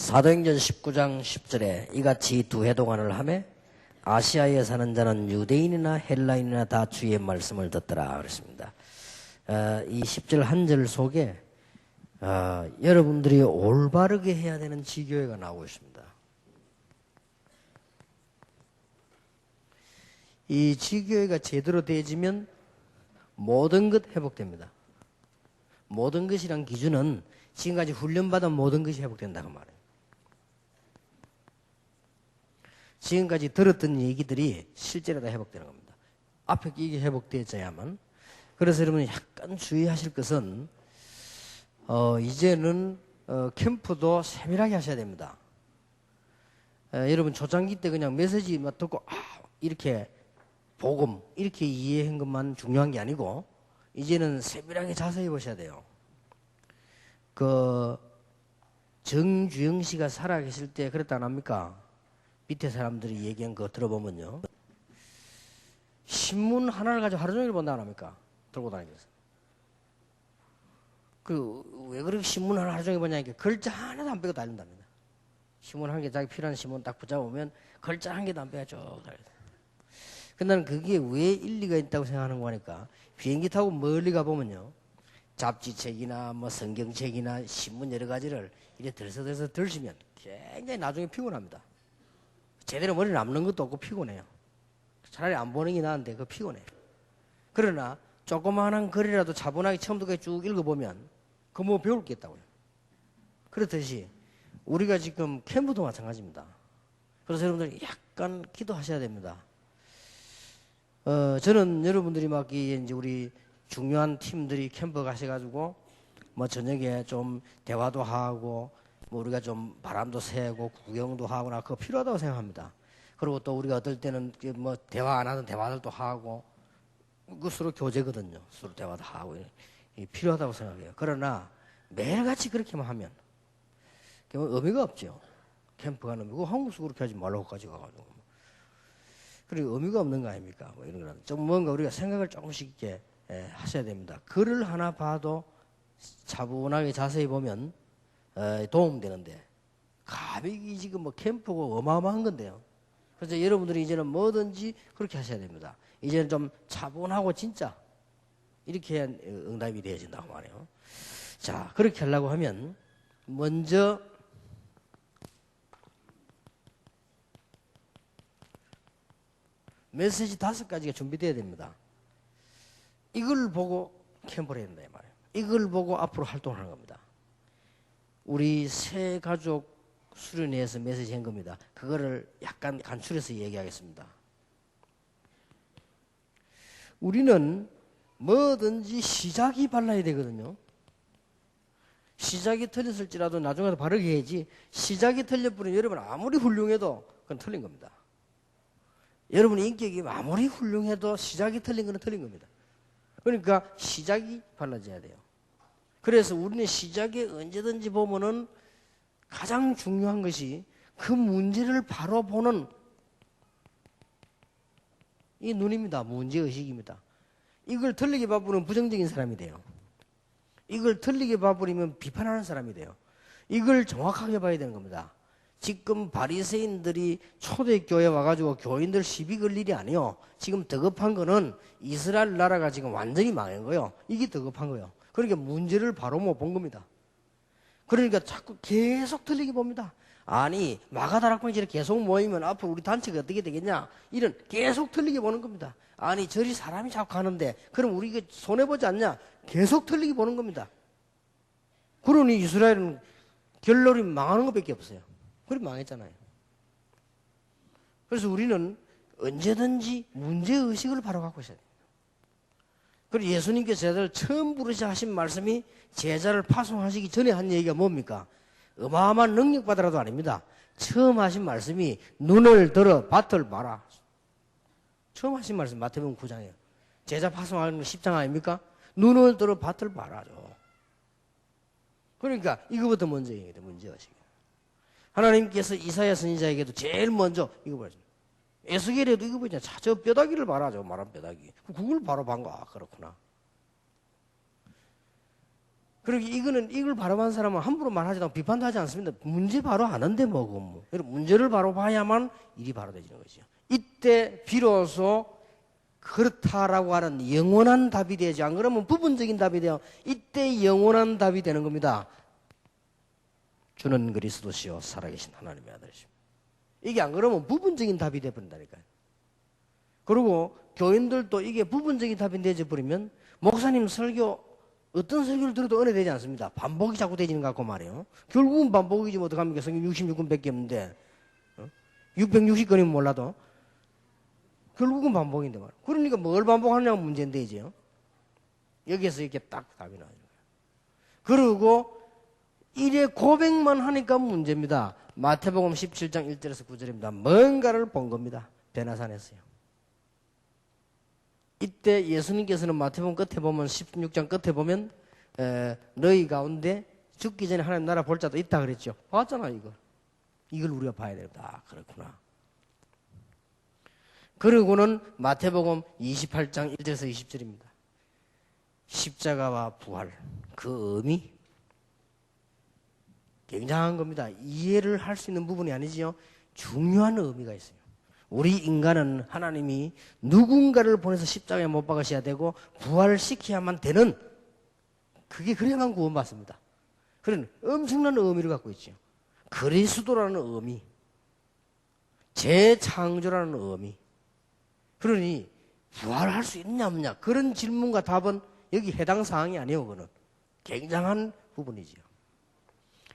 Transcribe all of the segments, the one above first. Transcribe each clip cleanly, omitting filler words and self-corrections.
사도행전 19장 10절에 이같이 두 해 동안을 하매 아시아에 사는 자는 유대인이나 헬라인이나 다 주의 말씀을 듣더라 그랬습니다. 이 10절 한 절 속에 여러분들이 올바르게 해야 되는 지교회가 나오고 있습니다. 이 지교회가 제대로 되어지면 모든 것 회복됩니다. 모든 것이란 기준은 지금까지 훈련받은 모든 것이 회복된다고 말해요. 지금까지 들었던 얘기들이 실제로 다 회복되는 겁니다. 앞에 이게 회복되어야만. 그래서 여러분 약간 주의하실 것은 이제는 캠프도 세밀하게 하셔야 됩니다. 여러분 초창기 때 그냥 메시지만 듣고 이렇게 복음 이렇게 이해한 것만 중요한 게 아니고 이제는 세밀하게 자세히 보셔야 돼요. 정주영 씨가 살아계실 때 그랬다 안 합니까? 밑에 사람들이 얘기한 거 들어보면요. 신문 하나를 가지고 하루 종일 본다 안 합니까? 들고 다니면서. 왜 그렇게 신문 하루 종일 보냐니까 글자 하나도 안 빼고 다닌답니다. 신문 한 개 자기 필요한 신문 딱 붙잡으면 글자 한 개도 안 빼고 쭉 다니다. 근데 나는 그게 왜 일리가 있다고 생각하는 거니까 비행기 타고 멀리 가보면요. 잡지책이나 뭐 성경책이나 신문 여러 가지를 이렇게 들서들서 들시면 굉장히 나중에 피곤합니다. 제대로 머리 남는 것도 없고 피곤해요. 차라리 안 보는 게 나은데 그거 피곤해요. 그러나 조그마한 글이라도 차분하게 처음부터 쭉 읽어보면 그거 뭐 배울 게 있다고요. 그렇듯이 우리가 지금 캠프도 마찬가지입니다. 그래서 여러분들이 약간 기도하셔야 됩니다. 저는 여러분들이 막 이제 우리 중요한 팀들이 캠프 가셔가지고 뭐 저녁에 좀 대화도 하고 뭐 우리가 좀 바람도 쐬고 구경도 하거나 그거 필요하다고 생각합니다. 그리고 또 우리가 어떨 때는 뭐 대화 안 하던 대화들도 하고 그 서로 교제거든요. 서로 대화도 하고 필요하다고 생각해요. 그러나 매일같이 그렇게만 하면 의미가 없죠. 캠프 가는 거 한국에서 그렇게 하지 말라고까지 가가지고 그리고 의미가 없는 거 아닙니까? 뭐 이런 거는 좀 뭔가 우리가 생각을 조금씩 있게 하셔야 됩니다. 글을 하나 봐도 차분하게 자세히 보면 도움되는데 가백이 지금 뭐 캠프고 어마어마한 건데요. 그래서 여러분들이 이제는 뭐든지 그렇게 하셔야 됩니다. 이제는 좀 차분하고 진짜 이렇게 해야 응답이 되어진다고 말해요. 자, 그렇게 하려고 하면 먼저 메시지 5가지가 준비되어야 됩니다. 이걸 보고 캠프를 해야 된다 이 말이에요. 이걸 보고 앞으로 활동을 하는 겁니다. 우리 새 가족 수련회에서 메시지 한 겁니다. 그거를 약간 간추려서 얘기하겠습니다. 우리는 뭐든지 시작이 발라야 되거든요. 시작이 틀렸을지라도 나중에 바르게 해야지 시작이 틀려버리면 여러분 아무리 훌륭해도 그건 틀린 겁니다. 여러분 인격이 아무리 훌륭해도 시작이 틀린 건 틀린 겁니다. 그러니까 시작이 발라져야 돼요. 그래서 우리는 시작에 언제든지 보면은 가장 중요한 것이 그 문제를 바로 보는 이 눈입니다. 문제의식입니다. 이걸 틀리게 봐버리면 부정적인 사람이 돼요. 이걸 틀리게 봐버리면 비판하는 사람이 돼요. 이걸 정확하게 봐야 되는 겁니다. 지금 바리새인들이 초대교회에 와가지고 교인들 시비 걸 일이 아니에요. 지금 더 급한 거는 이스라엘 나라가 지금 완전히 망한 거예요. 이게 더 급한 거예요. 그러니까 문제를 바로 못 본 겁니다. 그러니까 자꾸 계속 틀리게 봅니다. 아니 마가다락방지를 계속 모이면 앞으로 우리 단체가 어떻게 되겠냐 이런 계속 틀리게 보는 겁니다. 아니 저리 사람이 자꾸 가는데 그럼 우리 이거 손해보지 않냐 계속 틀리게 보는 겁니다. 그러니 이스라엘은 결론이 망하는 것밖에 없어요. 그래 망했잖아요. 그래서 우리는 언제든지 문제의식을 바로 갖고 있어야 돼요. 그리고 예수님께서 제자를 처음 부르셔 하신 말씀이 제자를 파송하시기 전에 한 얘기가 뭡니까? 어마어마한 능력 받으라도 아닙니다. 처음 하신 말씀이 눈을 들어 밭을 봐라. 처음 하신 말씀 마태복음 9장이에요. 제자 파송하는 거 10장 아닙니까? 눈을 들어 밭을 봐라죠. 그러니까 이거부터 먼저 얘기해야 돼. 문제의식. 하나님께서 이사야 선지자에게도 제일 먼저 이거 보여줘. 에스겔에도 이거 보이잖아. 저 뼈다귀를 봐라. 저 말한 뼈다귀. 그걸 바로 본 거야. 그렇구나. 그리고 이걸 바로 한 사람은 함부로 말하지 않고 비판도 하지 않습니다. 문제 바로 아는데 뭐. 문제를 바로 봐야만 일이 바로 되지는 거죠. 이때 비로소 그렇다라고 하는 영원한 답이 되지. 안 그러면 부분적인 답이 돼요. 이때 영원한 답이 되는 겁니다. 주는 그리스도시요 살아계신 하나님의 아들이시오. 이게 안 그러면 부분적인 답이 돼버린다니까요. 그리고 교인들도 이게 부분적인 답이 되어버리면 목사님 설교 어떤 설교를 들어도 은혜 되지 않습니다. 반복이 자꾸 되지는 것 같고 말이에요. 결국은 반복이지 뭐 어떡합니까? 성경 66권밖에 없는데 660권이면 몰라도 결국은 반복인데 말이에요. 그러니까 뭘 반복하느냐가 문제인데 이제요. 여기에서 이렇게 딱 답이 나와요. 그리고 이래 고백만 하니까 문제입니다. 마태복음 17장 1절에서 9절입니다. 뭔가를 본 겁니다. 베나산에서요. 이때 예수님께서는 마태복음 끝에 보면 16장 끝에 보면 너희 가운데 죽기 전에 하나님 나라 볼 자도 있다 그랬죠. 봤잖아 이걸 우리가 봐야 된다. 그렇구나. 그리고는 마태복음 28장 1절에서 20절입니다. 십자가와 부활 그 의미 굉장한 겁니다. 이해를 할 수 있는 부분이 아니지요. 중요한 의미가 있어요. 우리 인간은 하나님이 누군가를 보내서 십자가에 못 박으셔야 되고 부활시켜야만 되는 그게 그래야만 구원받습니다. 그런 엄청난 의미를 갖고 있죠. 그리스도라는 의미, 재창조라는 의미. 그러니 부활할 수 있냐 없냐 그런 질문과 답은 여기 해당 사항이 아니에요. 그거는 굉장한 부분이지요.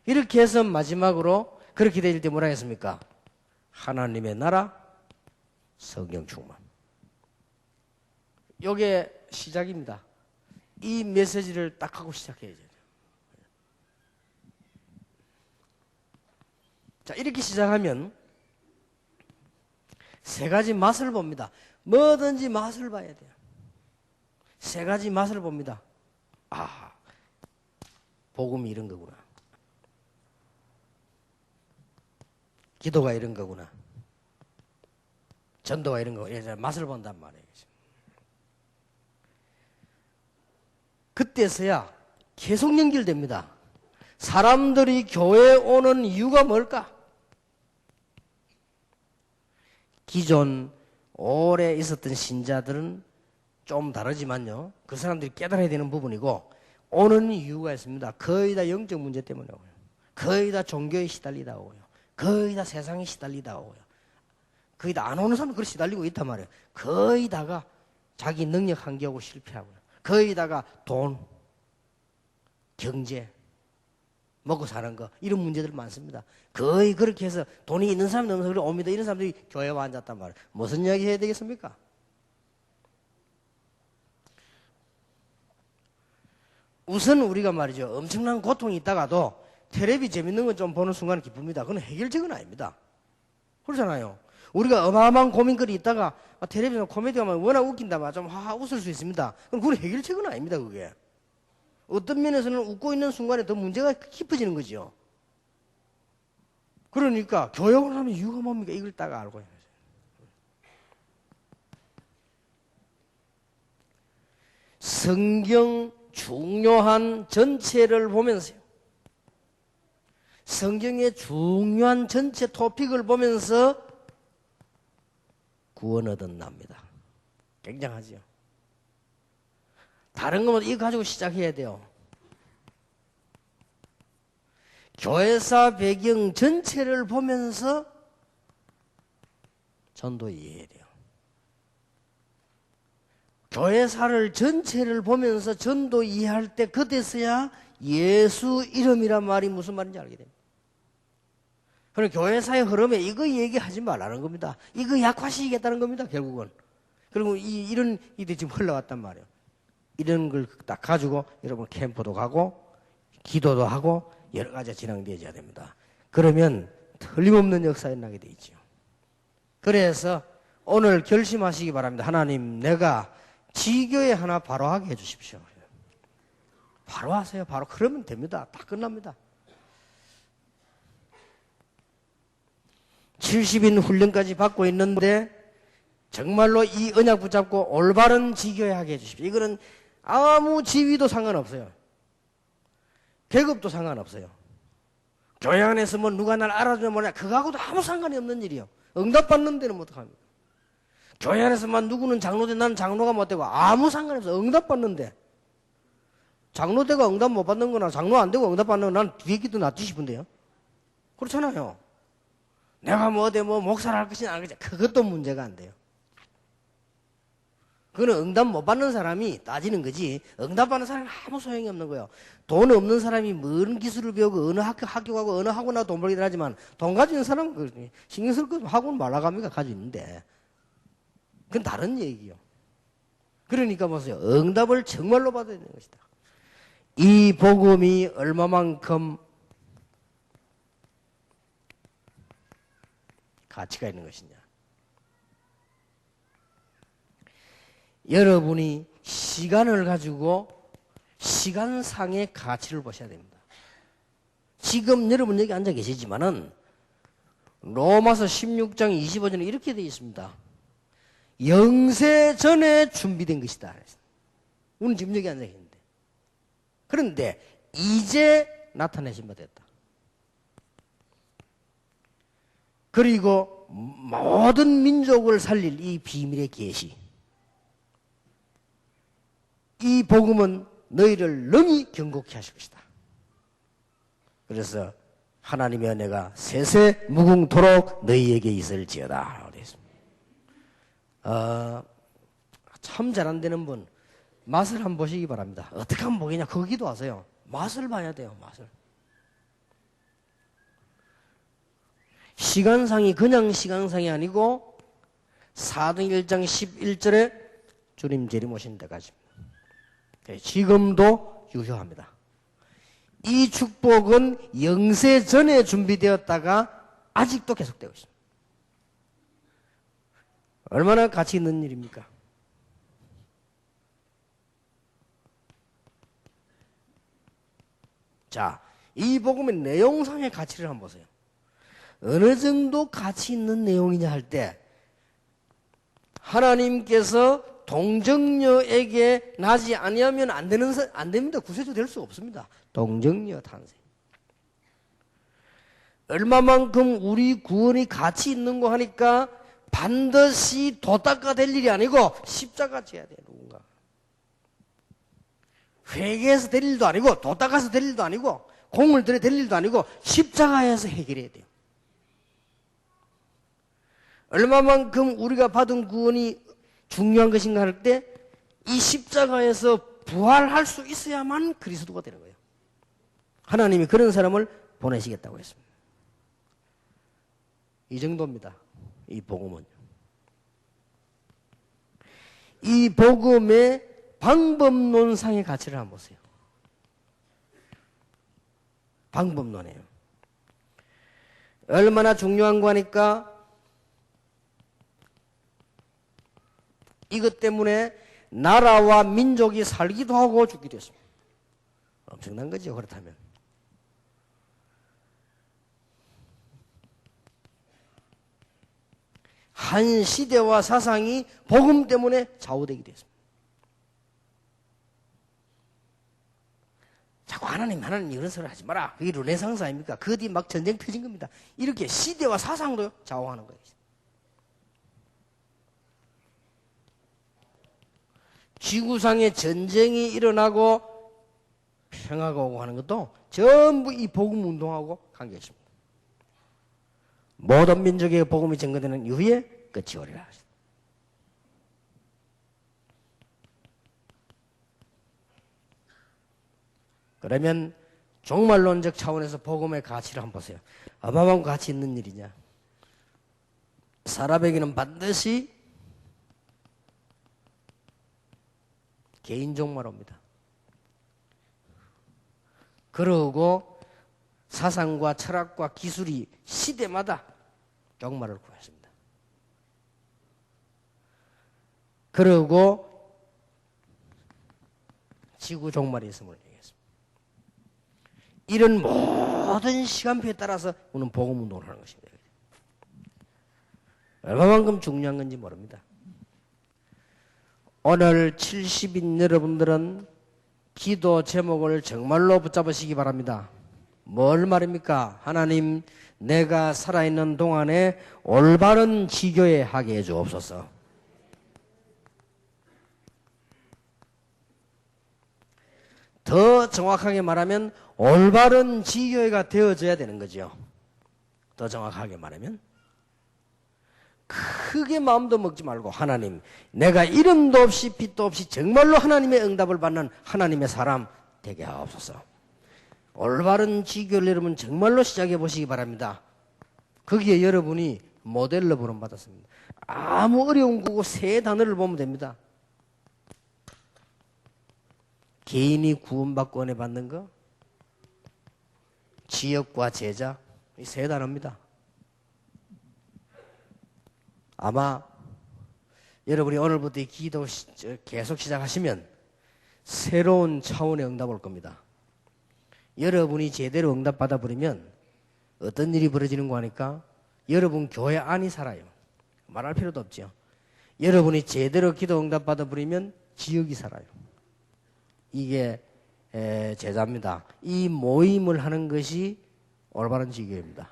이렇게 해서 마지막으로 그렇게 될 때 뭐라 했습니까? 하나님의 나라 성령 충만. 요게 시작입니다. 이 메시지를 딱 하고 시작해야 돼요. 자, 이렇게 시작하면 세 가지 맛을 봅니다. 뭐든지 맛을 봐야 돼요. 세 가지 맛을 봅니다. 아, 복음이 이런 거구나. 기도가 이런 거구나. 전도가 이런 거구나. 맛을 본단 말이에요. 그때서야 계속 연결됩니다. 사람들이 교회에 오는 이유가 뭘까? 기존 오래 있었던 신자들은 좀 다르지만요. 그 사람들이 깨달아야 되는 부분이고 오는 이유가 있습니다. 거의 다 영적 문제 때문에 오고요. 거의 다 종교에 시달리다 오고요. 거의 다 세상에 시달리다 오고요. 거의 다 안 오는 사람은 그렇게 시달리고 있단 말이에요. 거의 다가 자기 능력 한계하고 실패하고요. 거의 다가 돈, 경제, 먹고 사는 거 이런 문제들 많습니다. 거의 그렇게 해서 돈이 있는 사람이 너무 그래 옵니다. 이런 사람들이 교회에 와 앉았단 말이에요. 무슨 이야기 해야 되겠습니까? 우선 우리가 말이죠. 엄청난 고통이 있다가도 텔레비 재밌는 건 좀 보는 순간 기쁩니다. 그건 해결책은 아닙니다. 그렇잖아요. 우리가 어마어마한 고민거리 있다가 텔레비전 코미디가 워낙 웃긴다 좀 하하 웃을 수 있습니다. 그럼 그건 해결책은 아닙니다. 그게. 어떤 면에서는 웃고 있는 순간에 더 문제가 깊어지는 거죠. 그러니까 교육을 하면 이유가 뭡니까? 이걸 딱 알고 있어요. 성경 중요한 전체를 보면서요. 성경의 중요한 전체 토픽을 보면서 구원 얻어납니다. 굉장하지요. 다른 거면 이거 가지고 시작해야 돼요. 교회사 배경 전체를 보면서 전도 이해해야 돼요. 교회사를 전체를 보면서 전도 이해할 때 그때서야 예수 이름이란 말이 무슨 말인지 알게 됩니다. 그럼 교회사의 흐름에 이거 얘기하지 말라는 겁니다. 이거 약화시키겠다는 겁니다. 결국은. 그리고 이런 일이 지금 흘러왔단 말이에요. 이런 걸 딱 가지고 여러분 캠프도 가고 기도도 하고 여러 가지가 진행되어야 됩니다. 그러면 틀림없는 역사에 나게 돼 있죠. 그래서 오늘 결심하시기 바랍니다. 하나님, 내가 지교회 하나 바로 하게 해주십시오. 바로 하세요. 바로 그러면 됩니다. 다 끝납니다. 70인 훈련까지 받고 있는데 정말로 이 언약 붙잡고 올바른 지교회 하게 해주십시오. 이거는 아무 지위도 상관없어요. 계급도 상관없어요. 교회 안에서 뭐 누가 날 알아주면 뭐냐, 그거하고도 아무 상관이 없는 일이요. 응답받는 데는 어떡합니까? 교회 안에서만 누구는 장로돼, 나는 장로가 못 되고 아무 상관이 없어. 응답받는데. 장로되고 응답 못 받는 거나 장로 안 되고 응답 받는 거난 뒤에 기도 놔두고 싶은데요. 그렇잖아요. 내가 뭐 어디 뭐 목사를 할 것이냐 안 할 것이냐, 그것도 문제가 안 돼요. 그거는 응답 못 받는 사람이 따지는 거지, 응답 받는 사람은 아무 소용이 없는 거예요. 돈 없는 사람이 뭔 기술을 배우고 어느 학교 가고 어느 학원 나도 돈 벌기도 하지만, 돈 가지는 사람은 신경 쓸 거 학원 말라갑니까? 가지고 있는데. 그건 다른 얘기요. 그러니까 보세요. 응답을 정말로 받아야 되는 것이다. 이 복음이 얼마만큼 가치가 있는 것이냐. 여러분이 시간을 가지고 시간상의 가치를 보셔야 됩니다. 지금 여러분 여기 앉아 계시지만은 로마서 16장 25절에 이렇게 되어 있습니다. 영세 전에 준비된 것이다. 우리는 지금 여기 앉아 계신데. 그런데 이제 나타내신 바 됐다. 그리고 모든 민족을 살릴 이 비밀의 계시. 이 복음은 너희를 능히 경고케 하실 것이다. 그래서 하나님의 은혜가 세세 무궁토록 너희에게 있을지어다. 참 잘 안 되는 분 맛을 한번 보시기 바랍니다. 어떻게 하면 보겠냐, 거기도 하세요. 맛을 봐야 돼요. 맛을. 시간상이 그냥 시간상이 아니고 사도행 1장 11절에 주님 재림오신 데까지입니다. 지금도 유효합니다. 이 축복은 영세 전에 준비되었다가 아직도 계속되고 있습니다. 얼마나 가치 있는 일입니까? 자, 이 복음의 내용상의 가치를 한번 보세요. 어느 정도 가치 있는 내용이냐 할 때, 하나님께서 동정녀에게 나지 아니하면 안 됩니다. 구세주 될 수 없습니다. 동정녀 탄생. 얼마만큼 우리 구원이 가치 있는 거 하니까 반드시 도닦아 될 일이 아니고 십자가 져야 돼요. 누군가. 회개해서 될 일도 아니고 도닦아서 될 일도 아니고 공을 들여 될 일도 아니고 십자가에서 해결해야 돼요. 얼마만큼 우리가 받은 구원이 중요한 것인가 할 때 이 십자가에서 부활할 수 있어야만 그리스도가 되는 거예요. 하나님이 그런 사람을 보내시겠다고 했습니다. 이 정도입니다. 이 복음은. 이 복음의 방법론상의 가치를 한번 보세요. 방법론이에요. 얼마나 중요한 거니까 이것 때문에 나라와 민족이 살기도 하고 죽기도 했습니다. 엄청난 거죠, 그렇다면. 한 시대와 사상이 복음 때문에 좌우되기도 했습니다. 자꾸 하나님 이런 소리 하지 마라. 그게 르네상스 아닙니까? 그 뒤 막 전쟁 펴진 겁니다. 이렇게 시대와 사상도 좌우하는 거예요. 지구상에 전쟁이 일어나고 평화가 오고 하는 것도 전부 이 복음 운동하고 관계 있습니다. 모든 민족의 복음이 증거되는 이후에 끝이 오리라. 그러면 종말론적 차원에서 복음의 가치를 한번 보세요. 어마어마한 가치 있는 일이냐. 사람에게는 반드시 개인 종말 옵니다. 그러고 사상과 철학과 기술이 시대마다 종말을 구했습니다. 그러고 지구 종말이 있음을 얘기했습니다. 이런 모든 시간표에 따라서 우리는 복음 운동을 하는 것입니다. 얼마만큼 중요한 건지 모릅니다. 오늘 70인 여러분들은 기도 제목을 정말로 붙잡으시기 바랍니다. 뭘 말입니까? 하나님, 내가 살아있는 동안에 올바른 지교에 하게 해주옵소서. 더 정확하게 말하면 올바른 지교회가 되어져야 되는 거죠. 더 정확하게 말하면 크게 마음도 먹지 말고 하나님, 내가 이름도 없이 빛도 없이 정말로 하나님의 응답을 받는 하나님의 사람 되게 하옵소서. 올바른 지교를 여러분 정말로 시작해 보시기 바랍니다. 거기에 여러분이 모델로 부름받았습니다. 아무 어려운 거고 세 단어를 보면 됩니다. 개인이 구원받고 은혜 받는 거, 지역과 제자, 이 세 단어입니다. 아마 여러분이 오늘부터 이 기도 계속 시작하시면 새로운 차원의 응답 올 겁니다. 여러분이 제대로 응답 받아버리면 어떤 일이 벌어지는 거 하니까 여러분 교회 안이 살아요. 말할 필요도 없죠. 여러분이 제대로 기도 응답 받아버리면 지역이 살아요. 이게 제자입니다. 이 모임을 하는 것이 올바른 지교입니다.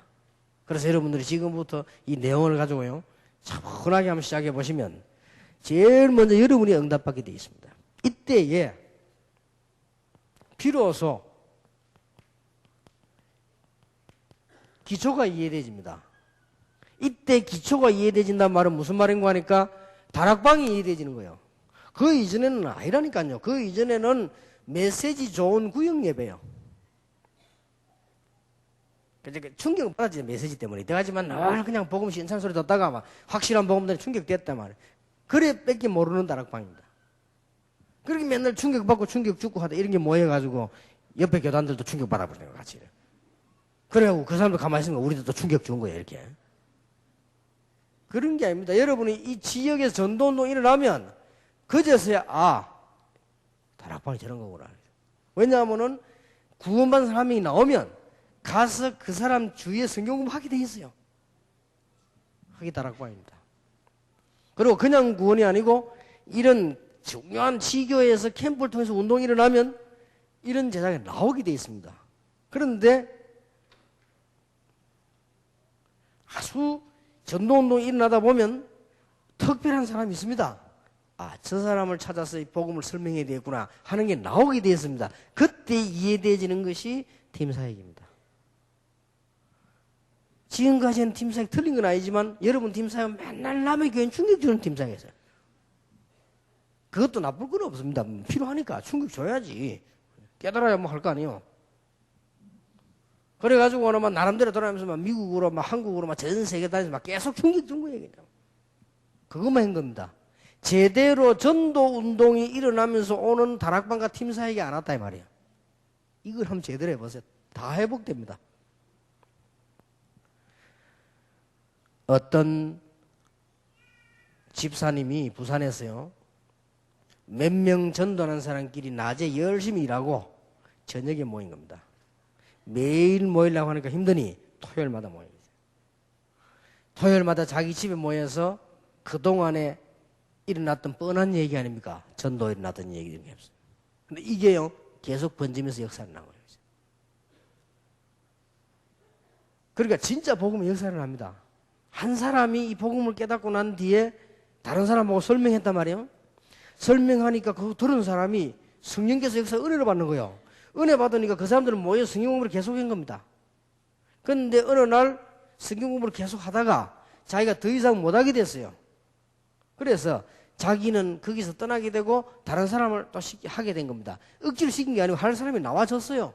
그래서 여러분들이 지금부터 이 내용을 가지고요 차분하게 한번 시작해 보시면 제일 먼저 여러분이 응답받게 되어 있습니다. 이때에 비로소 기초가 이해되집니다. 이때 기초가 이해되진다는 말은 무슨 말인가 하니까 다락방이 이해되지는 거예요. 그 이전에는 아니라니까요. 그 이전에는 메시지 좋은 구역 예배요. 충격을 받았지, 메시지 때문에. 하지만 늘 그냥 복음 신찬 소리 듣다가 막 확실한 복음들이 충격됐단 말이에요. 그래 뺏기 모르는 다락방입니다. 그렇게 맨날 충격받고 충격 죽고 하다 이런 게 모여가지고 옆에 교단들도 충격받아버리는 거 같이. 그래갖고 그 사람도 가만히 있으면 우리도 또 충격 준 거예요, 이렇게. 그런 게 아닙니다. 여러분이 이 지역에서 전도운동 일어나면 그제서야 다락방이 저런 거구나. 왜냐하면은 구원받은 사람이 나오면 가서 그 사람 주위에 성경 공부하게 돼 있어요. 그게 다락방입니다. 그리고 그냥 구원이 아니고 이런 중요한 지교회에서 캠프를 통해서 운동이 일어나면 이런 제자가 나오게 돼 있습니다. 그런데 아주 전도운동이 일어나다 보면 특별한 사람이 있습니다. 저 사람을 찾아서 이 복음을 설명해야 되겠구나 하는 게 나오게 되었습니다. 그때 이해되어지는 것이 팀사역입니다. 지금까지는 팀사역 틀린 건 아니지만 여러분 팀사역 맨날 남의 교회는 충격 주는 팀사역이었어요. 그것도 나쁠 건 없습니다. 필요하니까 충격 줘야지. 깨달아야 뭐 할 거 아니에요. 그래가지고 막 나름대로 돌아가면서 막 미국으로 막 한국으로 막 전 세계 다니면서 막 계속 충격 준 거예요. 그것만 한 겁니다. 제대로 전도 운동이 일어나면서 오는 다락방과 팀사역이 안 왔다 이 말이에요. 이걸 한번 제대로 해보세요. 다 회복됩니다. 어떤 집사님이 부산에서요 몇 명 전도하는 사람끼리 낮에 열심히 일하고 저녁에 모인 겁니다. 매일 모이려고 하니까 힘드니 토요일마다 모입니다. 토요일마다 자기 집에 모여서 그동안에 일어났던 뻔한 얘기 아닙니까? 전도에 일어났던 얘기들이 없어요. 근데 이게요 계속 번지면서 역사를 나고요. 그러니까 진짜 복음은 역사를 합니다. 한 사람이 이 복음을 깨닫고 난 뒤에 다른 사람 보고 설명했단 말이에요. 설명하니까 그거 들은 사람이 성령께서 역사 은혜를 받는 거예요. 은혜 받으니까 그 사람들은 모여 성경 공부를 계속한 겁니다. 그런데 어느 날 성경 공부를 계속 하다가 자기가 더 이상 못하게 됐어요. 그래서 자기는 거기서 떠나게 되고 다른 사람을 또 하게 된 겁니다. 억지로 시킨 게 아니고 할 사람이 나와줬어요.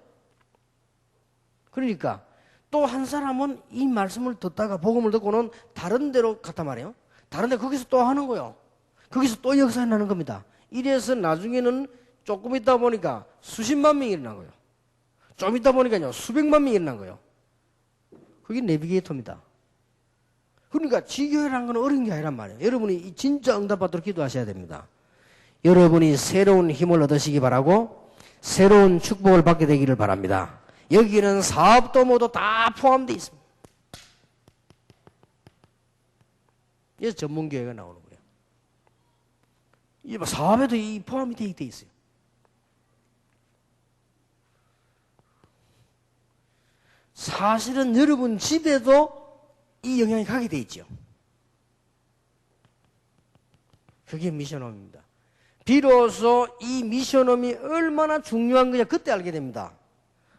그러니까 또 한 사람은 이 말씀을 듣다가 복음을 듣고는 다른 데로 갔단 말이에요. 다른 데 거기서 또 하는 거예요. 거기서 또 역사가 나는 겁니다. 이래서 나중에는 조금 있다 보니까 수십만 명이 일어난 거예요. 좀 있다 보니까요 수백만 명이 일어난 거예요. 그게 내비게이터입니다. 그러니까 지교회라는 건 어려운 게 아니란 말이에요. 여러분이 진짜 응답받도록 기도하셔야 됩니다. 여러분이 새로운 힘을 얻으시기 바라고 새로운 축복을 받게 되기를 바랍니다. 여기는 사업도 모두 다 포함되어 있습니다. 그래서 전문교회가 나오는 거예요. 이 사업에도 이 포함이 되어 있어요. 사실은 여러분 집에도 이 영향이 가게 돼 있죠. 그게 미션홈입니다. 비로소 이 미션홈이 얼마나 중요한 거냐 그때 알게 됩니다.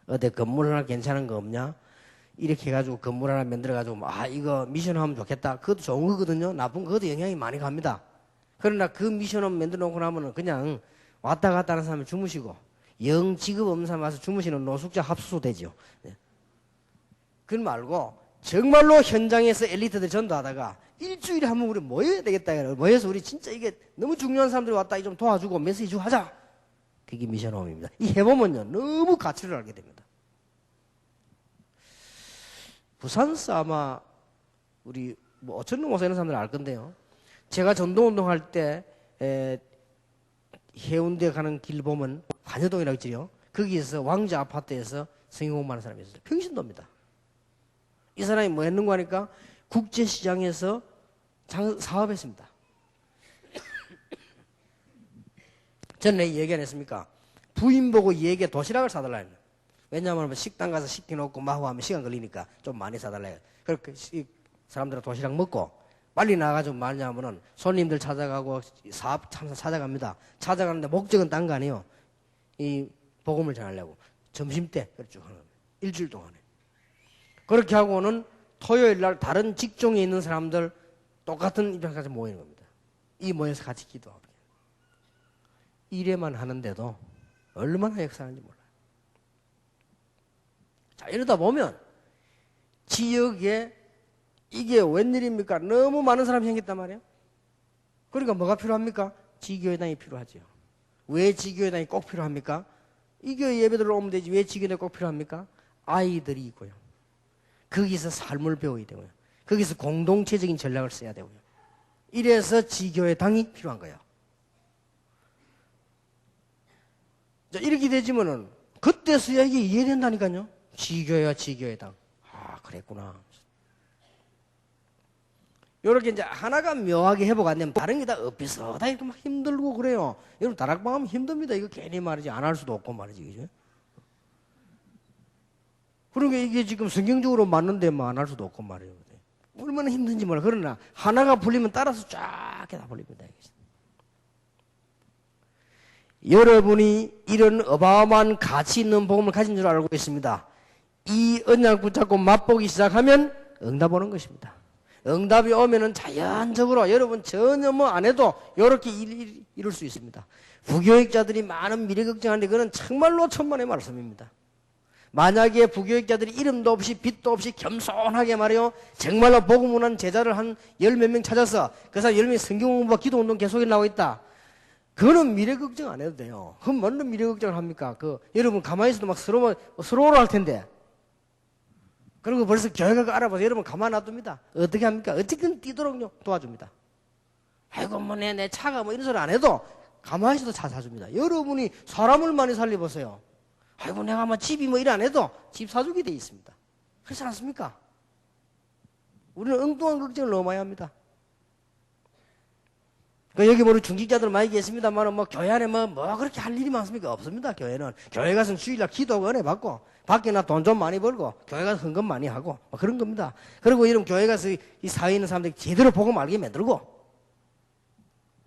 어디 건물 하나 괜찮은 거 없냐? 이렇게 해가지고 건물 하나 만들어가지고 이거 미션홈 좋겠다. 그것도 좋은 거거든요. 나쁜 거도 영향이 많이 갑니다. 그러나 그 미션홈 만들어 놓고 나면은 그냥 왔다 갔다 하는 사람이 주무시고 영 직업 없는 사람 와서 주무시는 노숙자 합수소 되죠. 네. 그건 말고 정말로 현장에서 엘리트들 전도하다가 일주일에 한 번 우리 모여야 되겠다. 모여서 우리 진짜 이게 너무 중요한 사람들이 왔다 좀 도와주고 메시지 주고 하자. 그게 미션홈입니다. 이 해보면요 너무 가치를 알게 됩니다. 부산서 아마 우리 어천동 모사 이런 사람들 알 건데요. 제가 전도운동 할 때 해운대 가는 길 보면 관여동이라고 있지요. 거기에서 왕자 아파트에서 성경공부하는 사람이 있었어요. 평신도입니다. 이 사람이 뭐 했는가 하니까 국제시장에서 사업했습니다. 저는 왜 얘기 안 했습니까? 부인 보고 이 얘기에 도시락을 사달라 했는. 왜냐하면 식당 가서 시켜놓고 마구 하면 시간 걸리니까 좀 많이 사달라 해요. 그렇게 사람들은 도시락 먹고 빨리 나가가지고 말냐면은 손님들 찾아가고 사업 참사 찾아갑니다. 찾아가는데 목적은 딴 거 아니에요. 이 복음을 전하려고. 점심 때 그렇죠. 일주일 동안에. 그렇게 하고는 토요일 날 다른 직종에 있는 사람들 똑같은 입장까지 모이는 겁니다. 이 모여서 같이 기도하고. 이래만 하는데도 얼마나 역사하는지 몰라요. 자, 이러다 보면 지역에 이게 웬일입니까? 너무 많은 사람이 생겼단 말이에요. 그러니까 뭐가 필요합니까? 지교회당이 필요하죠. 왜 지교회당이 꼭 필요합니까? 이 교회 예배들로 오면 되지 왜 지교회당이 꼭 필요합니까? 아이들이 있고요. 거기서 삶을 배워야 되고요. 거기서 공동체적인 전략을 써야 되고요. 이래서 지교회당이 필요한 거예요. 자, 이렇게 되지면은 그때서야 이게 이해된다니까요. 지교회와 지교회당. 그랬구나. 요렇게 이제 하나가 묘하게 회복 안 되면 다른 게 다 엇비슷하게 막 힘들고 그래요. 여러분 다락방 하면 힘듭니다. 이거 괜히 말이지 안 할 수도 없고 말이지. 그죠? 그러니까 이게 지금 성경적으로 맞는데 뭐 안 할 수도 없고 말이에요. 얼마나 힘든지 몰라. 그러나 하나가 불리면 따라서 쫙 다 불립니다. 여러분이 이런 어마어마한 가치 있는 복음을 가진 줄 알고 있습니다. 이 언약 붙잡고 맛보기 시작하면 응답 오는 것입니다. 응답이 오면은 자연적으로 여러분 전혀 뭐 안 해도 이렇게 이룰 수 있습니다. 부교육자들이 많은 미래 걱정하는데 그건 정말로 천만의 말씀입니다. 만약에 부교육자들이 이름도 없이 빚도 없이 겸손하게 말이요 정말로 복음 운한 제자를 한 열 몇 명 찾아서 그 사람 10명이 성경 공부와 기도 운동 계속해 나오고 있다. 그거는 미래 걱정 안 해도 돼요. 그럼 뭔 미래 걱정을 합니까? 여러분 가만히 있어도 막 서러워를 할 텐데. 그리고 벌써 교회가 알아봐서 여러분 가만 놔둡니다. 어떻게 합니까? 어떻게든 뛰도록요 도와줍니다. 아이고 뭐 내 차가 뭐 이런 소리 안 해도 가만히 있어도 차 사줍니다. 여러분이 사람을 많이 살려보세요. 아이고 내가 뭐 집이 뭐 일 안 해도 집 사주게 돼 있습니다. 그렇지 않습니까? 우리는 엉뚱한 걱정을 너무 많이 합니다. 여기 뭐 중직자들 많이 계십니다만 뭐 교회 안에 뭐 그렇게 할 일이 많습니까? 없습니다. 교회는 교회 가서 주일날 기도하고 은혜 받고 밖에 나 돈 좀 많이 벌고 교회 가서 헌금 많이 하고 뭐 그런 겁니다. 그리고 이런 교회 가서 이 사회에 있는 사람들이 제대로 복음 알게 만들고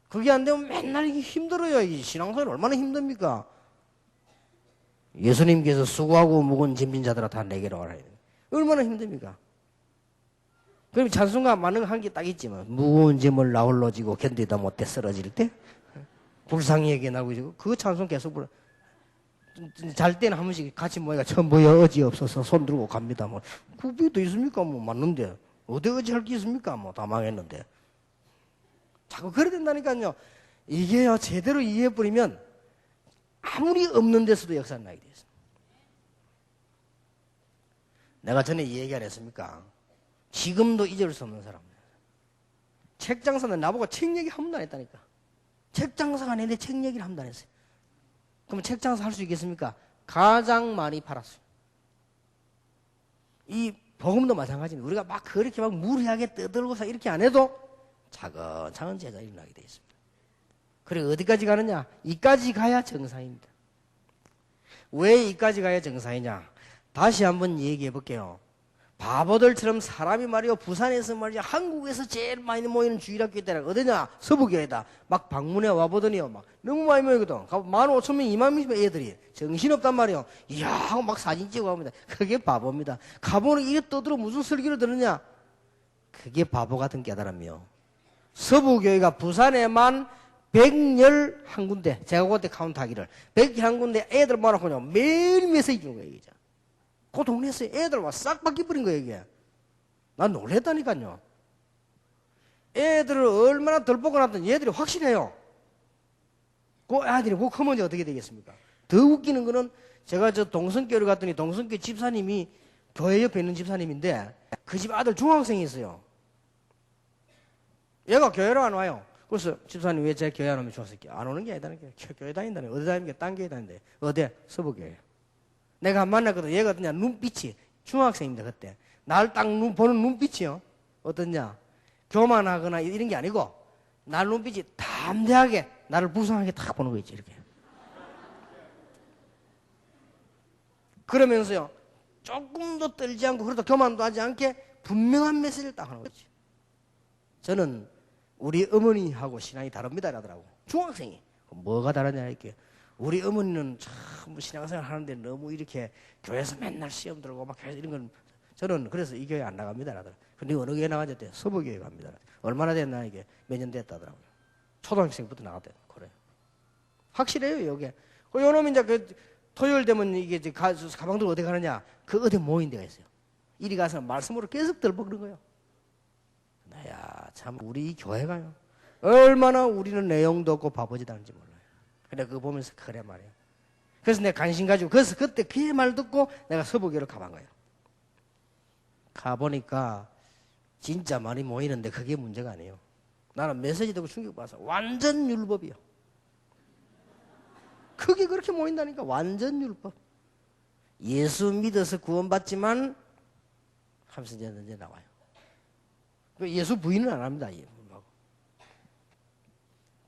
그게 안 되면 맨날 힘들어요. 이 신앙생활 얼마나 힘듭니까? 예수님께서 수고하고 묵은 짐진 자들아 다 내게로 와라. 얼마나 힘듭니까? 그럼 찬송가 많은 거 한 게 딱 있지만 무거운 짐을 나홀로 지고 견디다 못해 쓰러질 때 불쌍히에게 나고 지고 그 찬송 계속 불러. 잘 때는 한 번씩 같이 모여가 처음 모여 어지 없어서 손 들고 갑니다. 뭐 구비도 있습니까? 뭐 맞는데 어디 어지 할 게 있습니까? 뭐 다 망했는데 자꾸 그래야 된다니까요. 이게요 제대로 이해해버리면 아무리 없는 데서도 역사 나게 돼 있습니다. 내가 전에 이 얘기 안 했습니까? 지금도 잊을 수 없는 사람. 책 장사는 나보고 책 얘기 한 번도 안 했다니까. 책 장사가 아닌데 책 얘기를 한 번도 안 했어요. 그럼 책 장사 할 수 있겠습니까? 가장 많이 팔았어요. 이 복음도 마찬가지입니다. 우리가 막 그렇게 막 무리하게 떠들고서 이렇게 안 해도 차근차근 제가 일어나게 되어 있습니다. 그리고 어디까지 가느냐? 이까지 가야 정상입니다. 왜 이까지 가야 정상이냐? 다시 한번 얘기해 볼게요. 바보들처럼 사람이 말이요, 부산에서 말이야, 한국에서 제일 많이 모이는 주일학교 있다라. 어디냐? 서부교회다. 막 방문해 와보더니요, 막 너무 많이 모이거든. 15,000명, 20,000명 애들이 정신없단 말이요. 이야 하고 막 사진 찍고 합니다. 그게 바보입니다. 가보는 이게 떠들어 무슨 설교를 들었냐? 그게 바보 같은 깨달음이요. 서부교회가 부산에만 111군데, 제가 그때 카운트하기를 111군데 애들 모아놓고요 매일 메시지 주는 거예요. 이제 그 동네에서 애들 와 싹 바뀌어버린 거예요. 이게 난 놀랬다니까요. 애들을 얼마나 덜 보고 났더니 얘들이 확실해요. 그 아들이 그 크면 어떻게 되겠습니까? 더 웃기는 거는 제가 저 동성교를 갔더니 동성교 집사님이 교회 옆에 있는 집사님인데 그 집 아들 중학생이 있어요. 얘가 교회로 안 와요. 그래서 집사님 왜 제 교회 안 오면 좋았을게? 안 오는 게 아니다니까. 교회 다닌다네. 어디 다닙니까? 딴 교회 다닌대. 어디? 서부교회. 내가 한 만났거든. 얘가 어떠냐? 눈빛이 중학생입니다. 그때. 날 딱 보는 눈빛이요. 어떠냐? 교만하거나 이런 게 아니고 날 눈빛이 담대하게 나를 불쌍하게 탁 보는 거 있지. 이렇게. 그러면서요. 조금도 떨지 않고 그래도 교만도 하지 않게 분명한 메시지를 딱 하는 거지. 저는 우리 어머니하고 신앙이 다릅니다. 라더라고. 중학생이. 뭐가 다르냐, 이렇게. 우리 어머니는 참 신앙생활 하는데 너무 이렇게 교회에서 맨날 시험 들고 막 이런 건 저는 그래서 이 교회 안 나갑니다. 라더라고. 근데 어느 교회 나가졌대? 서부교회 갑니다. 얼마나 됐나, 이게. 몇 년 됐다더라고요. 초등학생부터 나갔대. 그래. 확실해요, 여기. 그 요놈이 이제 그 토요일 되면 이게 이제 가방들 어디 가느냐? 그 어디 모인 데가 있어요. 이리 가서 말씀으로 계속 들먹는 거예요. 야, 참, 우리 이 교회가요. 얼마나 우리는 내용도 없고 바보짓 하는지 몰라요. 근데 그거 보면서 그래 말이에요. 그래서 내가 관심 가지고, 그래서 그때 그의 말 듣고 내가 서부교로 가본 거예요. 가보니까 진짜 많이 모이는데 그게 문제가 아니에요. 나는 메시지 듣고 충격받아서 완전 율법이요. 그게 그렇게 모인다니까. 완전 율법. 예수 믿어서 구원받지만 하면서 이제 나와요. 예수 부인은 안 합니다.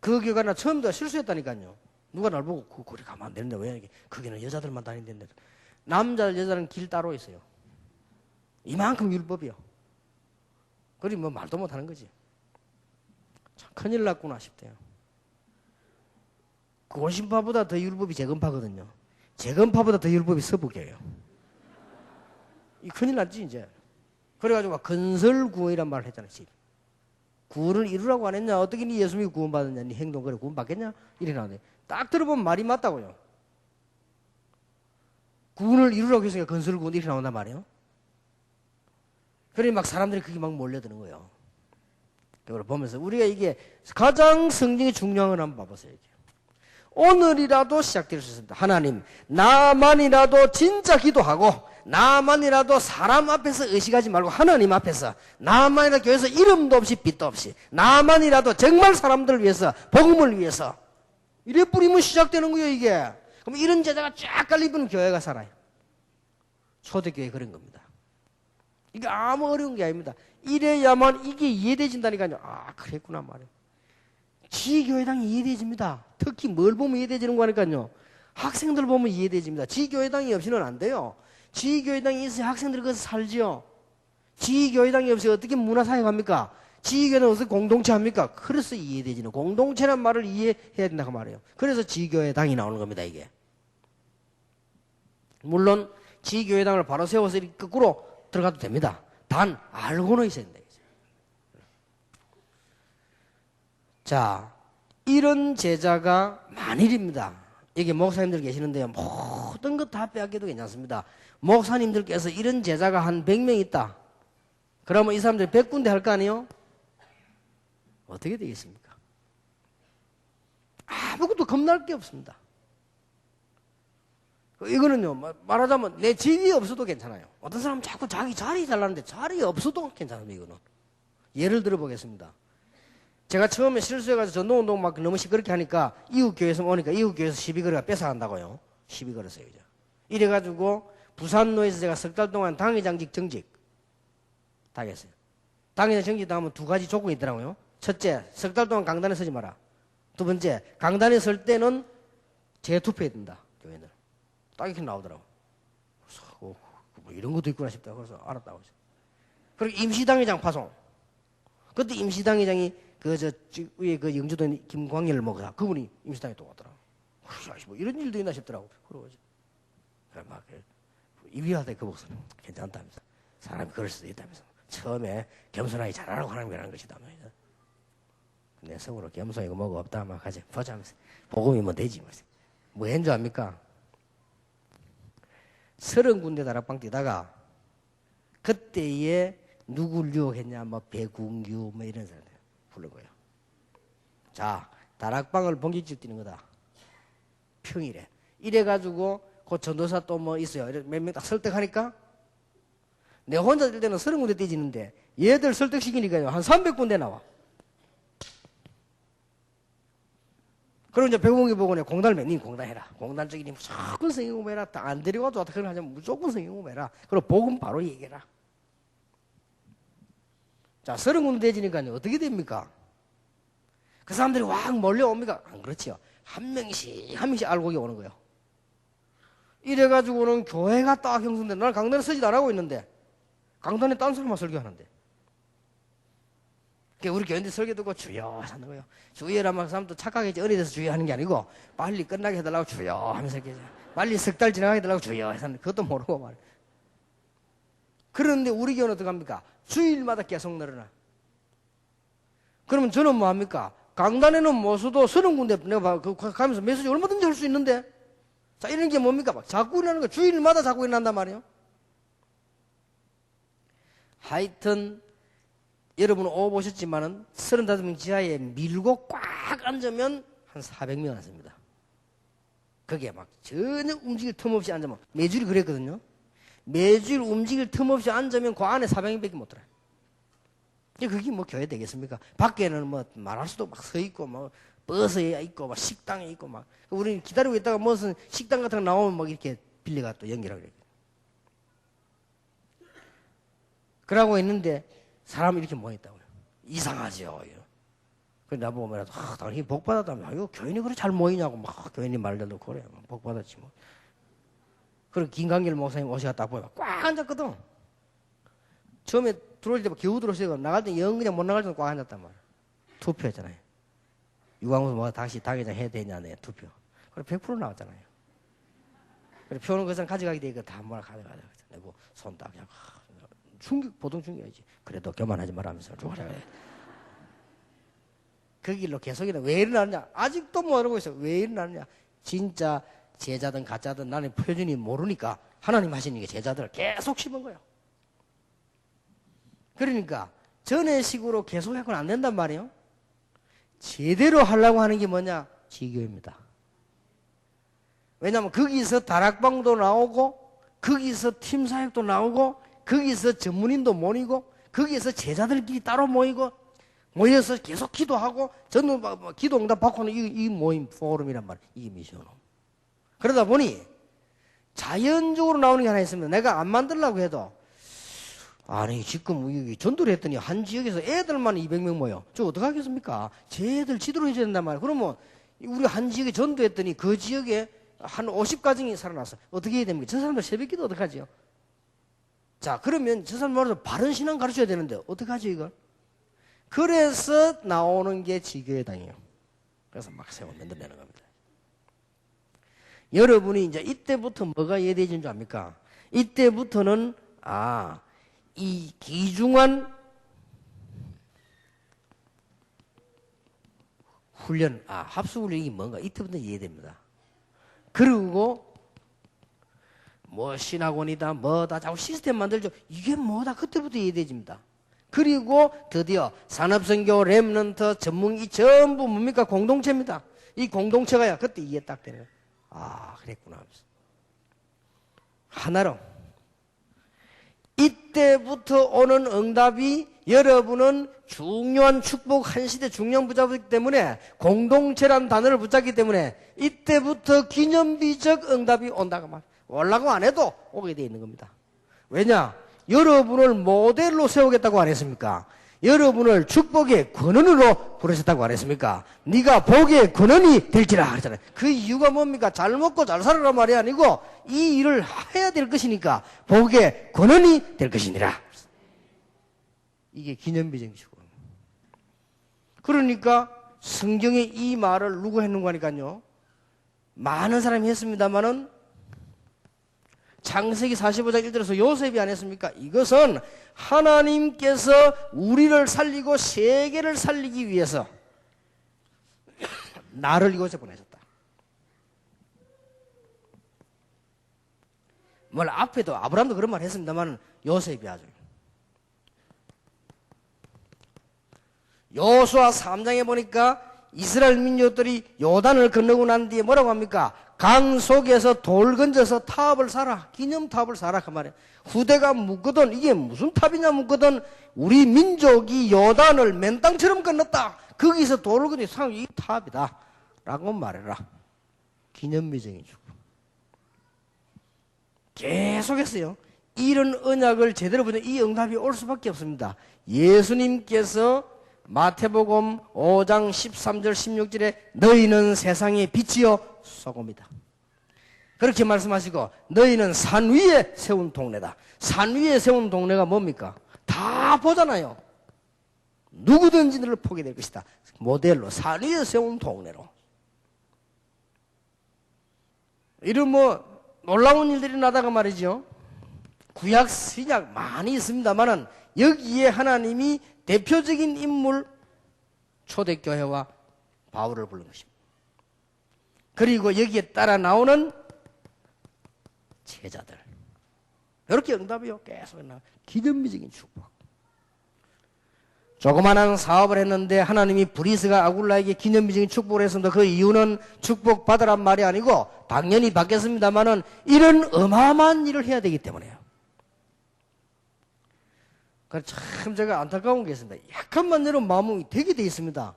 그 교회가 나 처음부터 실수했다니까요. 누가 날 보고 거기 가면 안 되는데 왜 이렇게 거기는 여자들만 다니는데 남자 여자는 길 따로 있어요. 이만큼 율법이요. 그리 뭐 말도 못하는 거지. 참 큰일 났구나 싶대요. 고신파보다 더 율법이 재건파거든요. 재건파보다 더 율법이 서부교예요. 이 큰일 났지 이제. 그래가지고 막 건설구원이란 말을 했잖아요. 구원을 이루라고 안 했냐? 어떻게 네 예수 믿고 구원받았냐? 네 행동 그래 구원받겠냐? 이래 나오네. 딱 들어보면 말이 맞다고요. 구원을 이루라고 했으니까 건설구원 이렇게 나온단 말이에요. 그래 막 사람들이 그게 막 몰려드는 거예요. 그걸 보면서 우리가 이게 가장 성경이 중요한 걸 한번 봐보세요. 이게. 오늘이라도 시작될 수 있습니다. 하나님, 나만이라도 진짜 기도하고 나만이라도 사람 앞에서 의식하지 말고 하나님 앞에서 나만이라도 교회에서 이름도 없이 빛도 없이 나만이라도 정말 사람들을 위해서 복음을 위해서 이래 뿌리면 시작되는 거예요. 이게. 그럼 이런 제자가 쫙 깔리면 교회가 살아요. 초대교회 그런 겁니다. 이게 아무 어려운 게 아닙니다. 이래야만 이게 이해되진다니까요. 아 그랬구나 말이에요. 지교회당이 이해되집니다. 특히 뭘 보면 이해되지는 거니까요. 학생들 보면 이해되집니다. 지교회당이 없이는 안 돼요. 지교회당이 있어야 학생들이 거기서 살지요. 지교회당이 없어야 어떻게 문화사회 합니까? 지교회는 어떻게 공동체 합니까? 그래서 이해되지는 공동체란 말을 이해해야 된다고 말해요. 그래서 지교회당이 나오는 겁니다. 이게. 물론 지교회당을 바로 세워서 이렇게 거꾸로 들어가도 됩니다. 단 알고는 있어야 된다. 자, 이런 제자가 만일입니다. 여기 목사님들 계시는데요. 모든 것 다 빼앗겨도 괜찮습니다. 목사님들께서 이런 제자가 한 100명 있다. 그러면 이 사람들이 100군데 할 거 아니에요? 어떻게 되겠습니까? 아무것도 겁날 게 없습니다. 이거는요, 말하자면 내 집이 없어도 괜찮아요. 어떤 사람은 자꾸 자기 자리 잘라는데 자리 없어도 괜찮습니다. 이거는. 예를 들어 보겠습니다. 제가 처음에 실수해가지고 전도운동 막 너무 시끄럽게 하니까 이웃교회에서 오니까 이웃교회에서 시비거리가 뺏어간다고요. 시비 걸었어요. 이제. 이래가지고 부산로에서 제가 석 달 동안 당회장직 정직 당했어요. 당회장 정직 당하면 두 가지 조건이 있더라고요. 첫째, 석 달 동안 강단에 서지 마라. 두 번째, 강단에 설 때는 재투표해야 된다. 교회는. 딱 이렇게 나오더라고. 뭐 이런 것도 있구나 싶다. 그래서 알았다고. 그리고 임시당회장 파송. 그때 임시당회장이 위에 그 영주도 김광렬을 먹으라. 그분이 임시당에 또 왔더라. 뭐 이런 일도 있나 싶더라고. 그러고 막 이비하다 그 목소리 괜찮다면서. 사람이 그럴 수도 있다면서. 처음에 겸손하게 잘하라고 하는 거라는 것이다. 내 속으로 겸손이고 뭐가 없다. 막 하지. 보자면서. 복음이면 되지. 뭐 했는 줄 압니까? 30군데 다락방 뛰다가 그때에 누굴 유혹했냐, 뭐 배궁규 뭐 이런 사람들 부른 거예요. 자, 다락방을 본격적으로 뛰는 거다. 평일에. 이래가지고 그 전도사 또 뭐 있어요. 몇 명 딱 설득하니까 내 혼자 뛸 때는 30군데 뛰지는데 얘들 설득시키니까요 한 300군데 나와. 그럼 이제 배공이 보고 내 공단을 님 공단해라. 공단 쪽이니 무조건 성경공부해라. 안 데려가도 어떻게 하냐면 무조건 성경공부해라. 그리고 복음 바로 얘기해라. 자, 30군데 되지니까요 어떻게 됩니까? 그 사람들이 확 몰려옵니까? 안 그렇지요. 한 명씩 알고 오는 거예요. 이래가지고는 교회가 딱 형성돼. 나는 강단에 서지도 안 하고 있는데 강단에 딴 사람만 설교하는데. 우리 교인들 설교 듣고 주여 하는 거예요. 주여라면 사람도 착하게 어리돼서 주여 하는 게 아니고 빨리 끝나게 해달라고 주여 하면서 이렇게 빨리 석 달 지나가게 해달라고 주여 해서 그것도 모르고 말이에요. 그런데 우리 교회는 어떻게 합니까? 주일마다 계속 늘어나. 그러면 저는 뭐 합니까? 강단에는 못 서도 30군데 내가 가면서 메시지 얼마든지 할 수 있는데 자, 이런 게 뭡니까? 막 자꾸 일어나는 거 주일마다 자꾸 일어난단 말이에요. 하여튼 여러분 오보셨지만은 35명 지하에 밀고 꽉 앉으면 한 400명 앉습니다. 그게 막 전혀 움직일 틈 없이 앉으면 매주일 그랬거든요. 매주일 움직일 틈 없이 앉으면 그 안에 400명밖에 못 들어요. 그게 뭐 교회 되겠습니까? 밖에는 뭐 말할 수도 막 서 있고 뭐 버스에 있고 막 식당에 있고 막 우리는 기다리고 있다가 무슨 식당 같은 거 나오면 막 이렇게 빌려가 또 연결하고 그래요. 그러고 있는데 사람이 이렇게 모여있다고요. 이상하죠. 그래 나보고 말해도 당신이 복 받았다며. 이거 교인이 그래 잘 모이냐고 막 교인이 말들도 그래. 복 받았지 뭐. 그리고 김광길 목사님 오시가 딱 보면 꽉 앉았거든. 처음에 들어올 때 겨우 들어오시고 나갈 때 영 그냥 못 나갈 때는 꽉 앉았단 말이야. 투표했잖아요. 유광수 뭐 다시 당회장 해야 되냐 내 투표. 그래 100% 나왔잖아요. 그래 표는 그 사람 가져가게 되니까 다 뭐라 가져가자. 내고 손 딱 그냥 충격 보통 충격이지. 그래도 교만하지 말라면서 죽어라. 그 길로 계속이나 왜 일어나느냐? 아직도 모르고 있어. 왜 일어나느냐? 진짜 제자든 가짜든 나는 표준이 모르니까 하나님 하시는 게 제자들을 계속 씹은 거예요. 그러니까 전에식으로 계속 해서는 안 된단 말이에요. 제대로 하려고 하는 게 뭐냐? 지교입니다. 왜냐하면 거기서 다락방도 나오고 거기서 팀사역도 나오고 거기서 전문인도 모이고 거기서 제자들끼리 따로 모이고 모여서 계속 기도하고 저는 기도 응답 받고 하는 이 모임 포럼이란 말이에요. 이게 미션홈. 그러다 보니 자연적으로 나오는 게 하나 있습니다. 내가 안 만들려고 해도 아니 지금 여기 전도를 했더니 한 지역에서 애들만 200명 모여. 저 어떡하겠습니까? 쟤들 지도를 해줘야 된단 말이에요. 그러면 우리 한 지역에 전도했더니 그 지역에 한 50가정이 살아났어. 어떻게 해야 됩니까? 저 사람들 새벽기도 어떡하지요? 자, 그러면 저 사람들도 바른 신앙 가르쳐야 되는데 어떡하죠 이걸? 그래서 나오는 게 지교회당이에요. 그래서 막 세워 만들어내는 겁니다. 여러분이 이제 이때부터 뭐가 이해되는 줄 압니까? 이때부터는 이 귀중한 훈련, 합수훈련이 뭔가 이때부터 이해됩니다. 그리고 뭐 신학원이다 뭐다 자꾸 시스템 만들죠. 이게 뭐다 그때부터 이해되집니다. 그리고 드디어 산업선교 렘넌트 전문이 전부 뭡니까? 공동체입니다. 이 공동체가 그때 이해 딱 되네요. 그랬구나 하면서 하나로 이때부터 오는 응답이 여러분은 중요한 축복 한 시대 중요한 붙잡기 때문에 공동체라는 단어를 붙잡기 때문에 이때부터 기념비적 응답이 온다고 말이에요. 올라고 안 해도 오게 돼 있는 겁니다. 왜냐? 여러분을 모델로 세우겠다고 안 했습니까? 여러분을 축복의 권원으로 부르셨다고 안 했습니까? 네가 복의 권원이 될지라 그랬잖아요. 그 이유가 뭡니까? 잘 먹고 잘 살아란 말이 아니고 이 일을 해야 될 것이니까 복의 권원이 될 것이니라. 이게 기념비적이시고. 그러니까 성경에 이 말을 누구 했는가 하니까요. 많은 사람이 했습니다만은 창세기 45장 1절에서 요셉이 안 했습니까? 이것은 하나님께서 우리를 살리고 세계를 살리기 위해서 나를 이곳에 보내셨다. 뭘 앞에도 아브라함도 그런 말 했습니다만 요셉이 하죠. 여호수아 3장에 보니까 이스라엘 민족들이 요단을 건너고 난 뒤에 뭐라고 합니까? 강 속에서 돌 건져서 탑을 사라. 기념탑을 사라. 그 말이에요. 후대가 묻거든. 이게 무슨 탑이냐 묻거든. 우리 민족이 요단을 맨땅처럼 건넜다. 거기서 돌을 건져 이 탑이다. 라고 말해라. 기념비적인 주고. 계속했어요. 이런 언약을 제대로 보면 이 응답이 올 수밖에 없습니다. 예수님께서 마태복음 5장 13절 16절에 너희는 세상의 빛이요 소금이다. 그렇게 말씀하시고 너희는 산 위에 세운 동네다. 산 위에 세운 동네가 뭡니까? 다 보잖아요. 누구든지 너를 보게 될 것이다. 모델로 산 위에 세운 동네로. 이런 놀라운 일들이 나다가 말이죠. 구약 신약 많이 있습니다만은 여기에 하나님이 대표적인 인물 초대교회와 바울을 부른 것입니다. 그리고 여기에 따라 나오는 제자들. 이렇게 응답이요. 계속 나와요. 기념비적인 축복. 조그마한 사업을 했는데 하나님이 브리스가 아굴라에게 기념비적인 축복을 했습니다. 그 이유는 축복받으란 말이 아니고 당연히 받겠습니다만은 이런 어마어마한 일을 해야 되기 때문에요. 참 제가 안타까운 게 있습니다. 약간만 여러분 마음이 되게 돼 있습니다.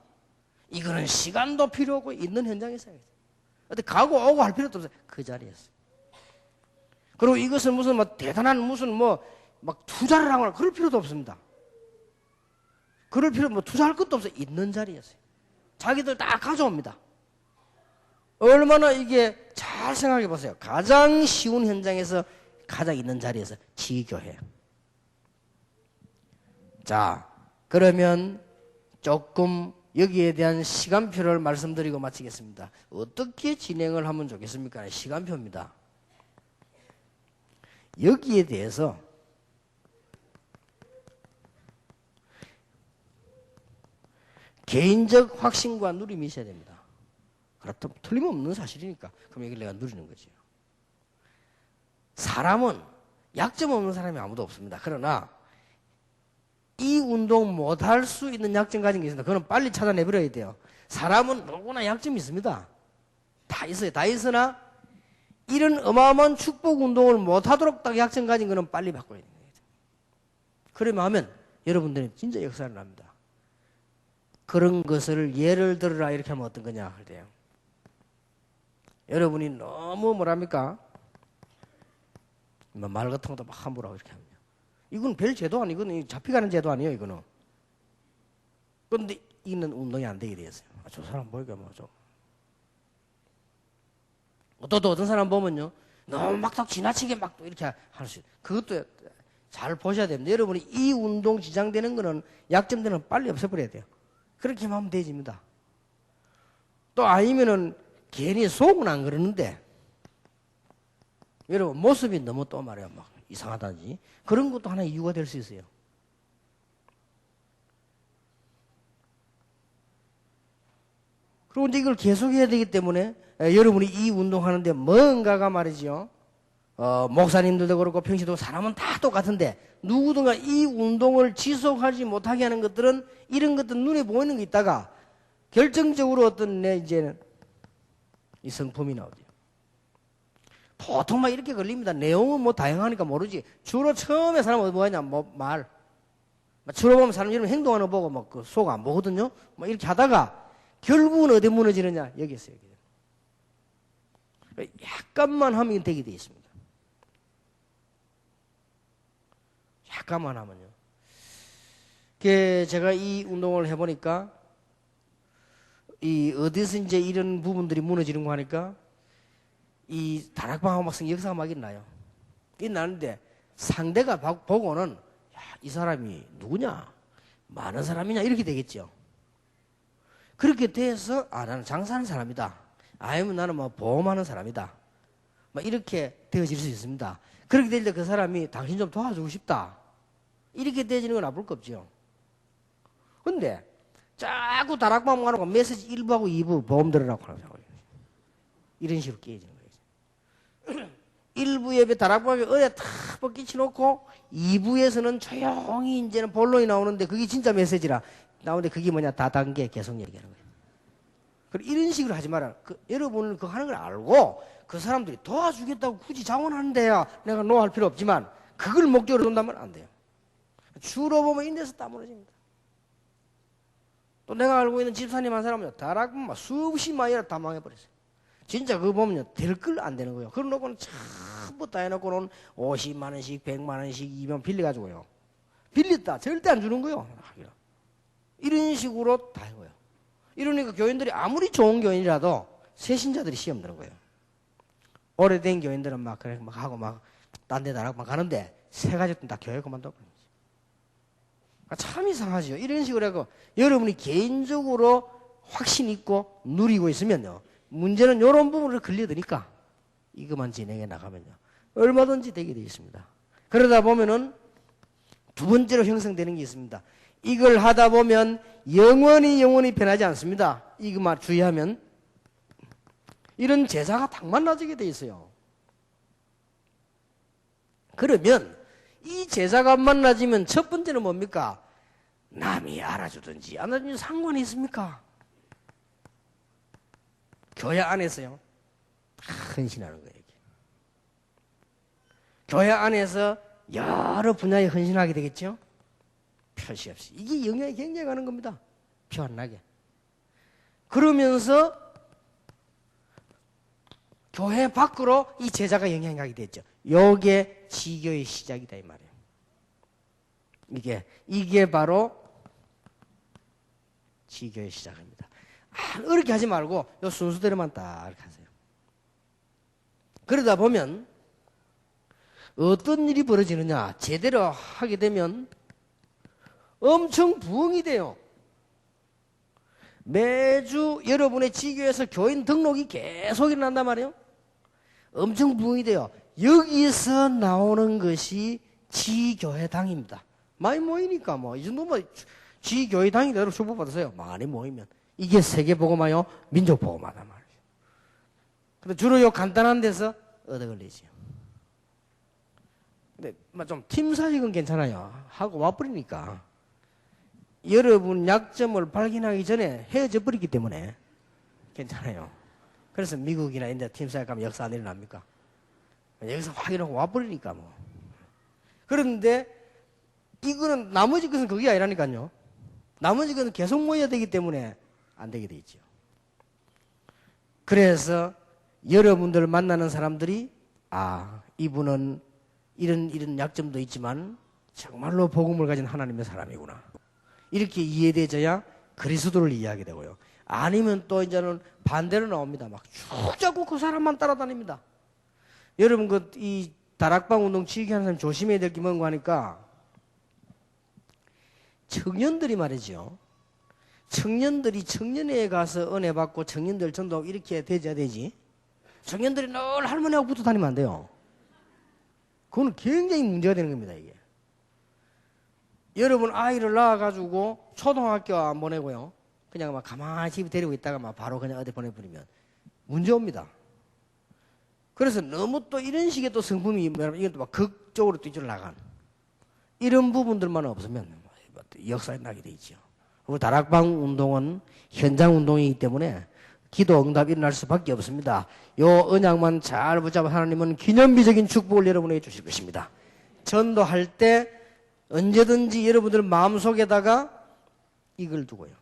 이거는 시간도 필요 없고 있는 현장에서 해야죠. 근데 가고 오고 할 필요도 없어요. 그 자리에서. 그리고 이것은 무슨 대단한 무슨 막 투자를 하거나 그럴 필요도 없습니다. 그럴 필요 투자할 것도 없어요. 있는 자리에서. 자기들 다 가져옵니다. 얼마나 이게 잘 생각해 보세요. 가장 쉬운 현장에서 가장 있는 자리에서 지교회. 자, 그러면 조금 여기에 대한 시간표를 말씀드리고 마치겠습니다. 어떻게 진행을 하면 좋겠습니까? 시간표입니다. 여기에 대해서 개인적 확신과 누림이 있어야 됩니다. 그렇다면 틀림없는 사실이니까. 그럼 여기를 내가 누리는 거죠. 사람은 약점 없는 사람이 아무도 없습니다. 그러나 이 운동 못할 수 있는 약점 가진 게 있습니다. 그건 빨리 찾아내버려야 돼요. 사람은 누구나 약점이 있습니다. 다 있어요. 다 있으나 이런 어마어마한 축복 운동을 못하도록 딱 약점 가진 거는 빨리 바꿔야 됩니다. 그러면 하면 여러분들이 진짜 역사를 납니다. 그런 것을 예를 들어라 이렇게 하면 어떤 거냐 할 때요. 여러분이 너무 뭐랍니까? 말 같은 것도 막 함부로 하고 이렇게 합니다. 이건 별 제도 아니고 이건 잡혀가는 제도 아니에요. 이거는. 그런데 이는 운동이 안 되게 되었어요. 저 사람 보니까 좀. 또 어떤 사람 보면요. 너무 막 지나치게 막 이렇게 할 수 있어요. 그것도 잘 보셔야 됩니다. 여러분이 이 운동 지장되는 거는 약점되는 빨리 없애버려야 돼요. 그렇게 하면 되집니다. 또 아니면은 괜히 속은 안 그러는데 여러분 모습이 너무 또 말이야 막 이상하다든지 그런 것도 하나의 이유가 될 수 있어요. 그리고 이제 이걸 계속해야 되기 때문에 여러분이 이 운동하는데 뭔가가 말이죠. 목사님들도 그렇고 평시도 사람은 다 똑같은데 누구든가 이 운동을 지속하지 못하게 하는 것들은 이런 것들 눈에 보이는 게 있다가 결정적으로 어떤 이제는 이 성품이 나오죠. 보통 막 이렇게 걸립니다. 내용은 뭐 다양하니까 모르지. 주로 처음에 사람은 뭐 하냐, 말. 주로 보면 사람 이런 행동하는 거 보고 막 그 속 안 보거든요. 뭐 이렇게 하다가 결국은 어디 무너지느냐? 여기 있어요. 약간만 하면 되게 돼 있습니다. 약간만 하면요. 제가 이 운동을 해보니까 이 어디서 이제 이런 부분들이 무너지는 거 하니까 이 다락방하고 막상 역사가 막 있나요? 있나는데 상대가 보고는 야, 이 사람이 누구냐? 많은 사람이냐? 이렇게 되겠죠. 그렇게 돼서 나는 장사하는 사람이다. 아니면 나는 뭐 보험하는 사람이다. 막 이렇게 되어질 수 있습니다. 그렇게 될 때 그 사람이 당신 좀 도와주고 싶다. 이렇게 되어지는 건 나쁠 거 없죠. 근데 자꾸 다락방 가놓고 메시지 1부하고 2부 보험 들으라고 하라고 이런 식으로 깨지는 거예요. 1부 예배 다락방에 어디에 탁 끼쳐놓고 2부에서는 조용히 이제는 본론이 나오는데 그게 진짜 메시지라 나오는데 그게 뭐냐 다단계 계속 얘기하는 거예요. 그리고 이런 식으로 하지 마라. 여러분은 그거 하는 걸 알고 그 사람들이 도와주겠다고 굳이 자원하는데야 내가 노할 필요 없지만 그걸 목적으로 둔다면 안 돼요. 주로 보면 인데서 따무러집니다. 또 내가 알고 있는 집사님 한 사람은요 다락방 수없이 마이라 다 망해버렸어요. 진짜 그거 보면요 될 걸 안 되는 거예요. 그런 놓고는 전부 다 해놓고는 50만 원씩 100만 원씩 2만 빌려가지고요 빌렸다 절대 안 주는 거예요. 이런 식으로 다 해고요. 이러니까 교인들이 아무리 좋은 교인이라도 새신자들이 시험 드는 거예요. 오래된 교인들은 막 그래 막 하고 막 딴 데 다락방 가는데 세 가지도 다 교회 그만둬. 참 이상하죠. 이런 식으로 하고 여러분이 개인적으로 확신 있고 누리고 있으면요 문제는 이런 부분을 걸려드니까 이것만 진행해 나가면요 얼마든지 되게 되어 있습니다. 그러다 보면은 두 번째로 형성되는 게 있습니다. 이걸 하다 보면 영원히 변하지 않습니다. 이것만 주의하면 이런 제사가 딱 만나지게 돼 있어요. 그러면 이 제사가 만나지면 첫 번째는 뭡니까? 남이 알아주든지 안 알아주든지 상관이 있습니까? 교회 안에서요 헌신하는 거예요. 교회 안에서 여러 분야에 헌신하게 되겠죠? 표시 없이. 이게 영향이 굉장히 가는 겁니다. 표 안 나게. 그러면서 교회 밖으로 이 제자가 영향이 가게 됐죠. 요게 지교의 시작이다 이 말이에요. 이게 바로 지교의 시작입니다. 어렵게 하지 말고 요 순수대로만 딱 하세요. 그러다 보면 어떤 일이 벌어지느냐 제대로 하게 되면 엄청 부흥이 돼요. 매주 여러분의 지교에서 교인 등록이 계속 일어난단 말이에요. 엄청 부흥이 돼요. 여기서 나오는 것이 지교회당입니다. 많이 모이니까 뭐 이 정도면 지교회당이대로 축복받으세요. 많이 모이면 이게 세계복음화요 민족복음화단 말이에요. 근데 주로 요 간단한 데서 얻어 걸리죠. 근데 좀 팀 사직은 괜찮아요. 하고 와버리니까 여러분 약점을 발견하기 전에 헤어져 버리기 때문에 괜찮아요. 그래서 미국이나 인제 팀 사직 가면 역사 안 일어납니까? 여기서 확인하고 와버리니까 뭐. 그런데 이거는 나머지 것은 그게 아니라니까요. 나머지 것은 계속 모여야 되기 때문에 안 되게 돼 있죠. 그래서 여러분들 만나는 사람들이 이분은 이런 약점도 있지만 정말로 복음을 가진 하나님의 사람이구나. 이렇게 이해되져야 그리스도를 이해하게 되고요. 아니면 또 이제는 반대로 나옵니다. 막 쭉 잡고 그 사람만 따라다닙니다. 여러분 이 다락방 운동 지휘하는 사람 조심해야 될 게 뭔가 하니까 청년들이 말이죠. 청년들이 청년회에 가서 은혜 받고 청년들 전도 이렇게 되져야 되지. 청년들이 늘 할머니하고 붙어 다니면 안 돼요. 그거는 굉장히 문제가 되는 겁니다, 이게. 여러분 아이를 낳아가지고 초등학교 안 보내고요. 그냥 막 가만히 집에 데리고 있다가 막 바로 그냥 어디 보내버리면 문제 옵니다. 그래서 너무 또 이런 식의 또 성품이, 이건 또 막 극적으로 뛰쳐 나간 이런 부분들만 없으면 역사에 나게 돼 있죠. 그리고 다락방 운동은 현장 운동이기 때문에 기도 응답이 일어날 수밖에 없습니다. 요 언약만 잘 붙잡아 하나님은 기념비적인 축복을 여러분에게 주실 것입니다. 전도할 때 언제든지 여러분들 마음속에다가 이걸 두고요.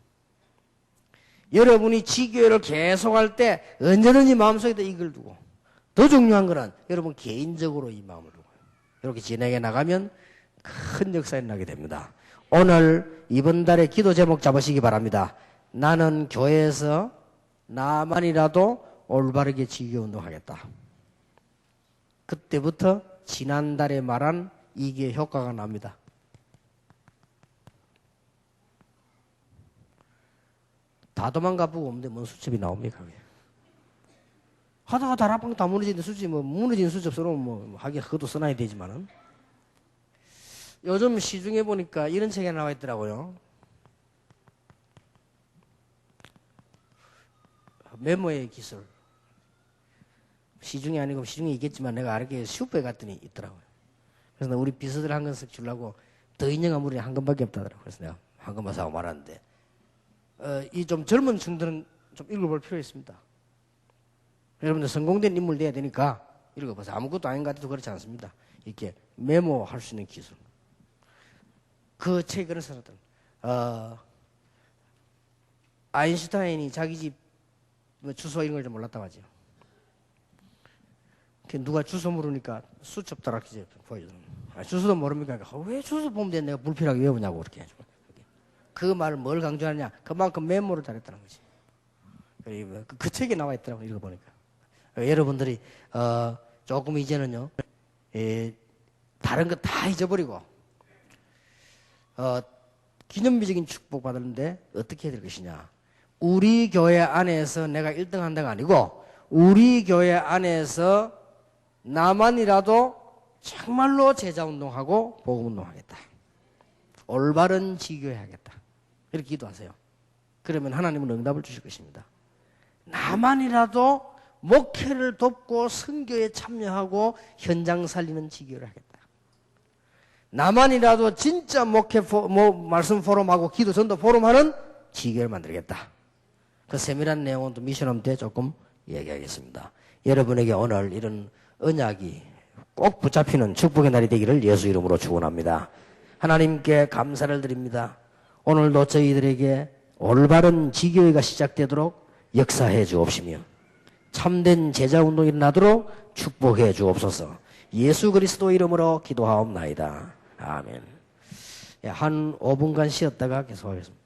여러분이 지교회를 계속할 때 언제든지 마음속에다 이걸 두고, 더 중요한 거는 여러분 개인적으로 이 마음을 두고요. 이렇게 진행해 나가면 큰 역사에 나게 됩니다. 오늘 이번 달에 기도 제목 잡으시기 바랍니다. 나는 교회에서 나만이라도 올바르게 지교 운동하겠다. 그때부터 지난달에 말한 이게 효과가 납니다. 다 도망가보고 없는데 뭔 수첩이 나옵니까? 하다가 다락방 다 무너지는데 수첩이 뭐 무너진 수첩으로 뭐 하긴 그것도 써놔야 되지만은 요즘 시중에 보니까 이런 책이 나와 있더라고요. 메모의 기술. 시중에 아니고 시중에 있겠지만 내가 알게 슈퍼에 갔더니 있더라고요. 그래서 우리 비서들 한 권씩 주려고 더 인정한 물이 한 권밖에 없다더라고요. 그래서 내가 한 권만 사고 말았는데 이 좀 젊은 층들은 좀 읽어볼 필요가 있습니다. 여러분들 성공된 인물 돼야 되니까 읽어보세요. 아무것도 아닌 것 같아도 그렇지 않습니다. 이렇게 메모할 수 있는 기술. 그 책을 써놨던 아인슈타인이 자기 집 주소 이런 걸 좀 몰랐다고 하죠. 누가 주소 물으니까 수첩 따라키지 보여주는. 주소도 모릅니까? 왜 주소 보면 돼? 내가 불필요하게 외우냐고 그렇게 해가지고. 그 말을 뭘 강조하냐? 그만큼 메모를 잘했다는 거지. 그 책에 나와 있더라고 읽어보니까. 여러분들이 조금 이제는요 다른 거 다 잊어버리고 기념비적인 축복 받았는데 어떻게 해야 될 것이냐? 우리 교회 안에서 내가 1등 한다가 아니고 우리 교회 안에서 나만이라도 정말로 제자운동하고 복음운동하겠다. 올바른 지교해야겠다. 이렇게 기도하세요. 그러면 하나님은 응답을 주실 것입니다. 나만이라도 목회를 돕고 선교에 참여하고 현장 살리는 지교를 하겠다. 나만이라도 진짜 목회 말씀 포럼하고 기도 전도 포럼하는 지교를 만들겠다. 그 세밀한 내용은 또 미션홈 때 조금 얘기하겠습니다. 여러분에게 오늘 이런 언약이 꼭 붙잡히는 축복의 날이 되기를 예수 이름으로 축원합니다. 하나님께 감사를 드립니다. 오늘도 저희들에게 올바른 지교회가 시작되도록 역사해 주옵시며 참된 제자운동이 일어나도록 축복해 주옵소서. 예수 그리스도 이름으로 기도하옵나이다. 아멘. 한 5분간 쉬었다가 계속하겠습니다.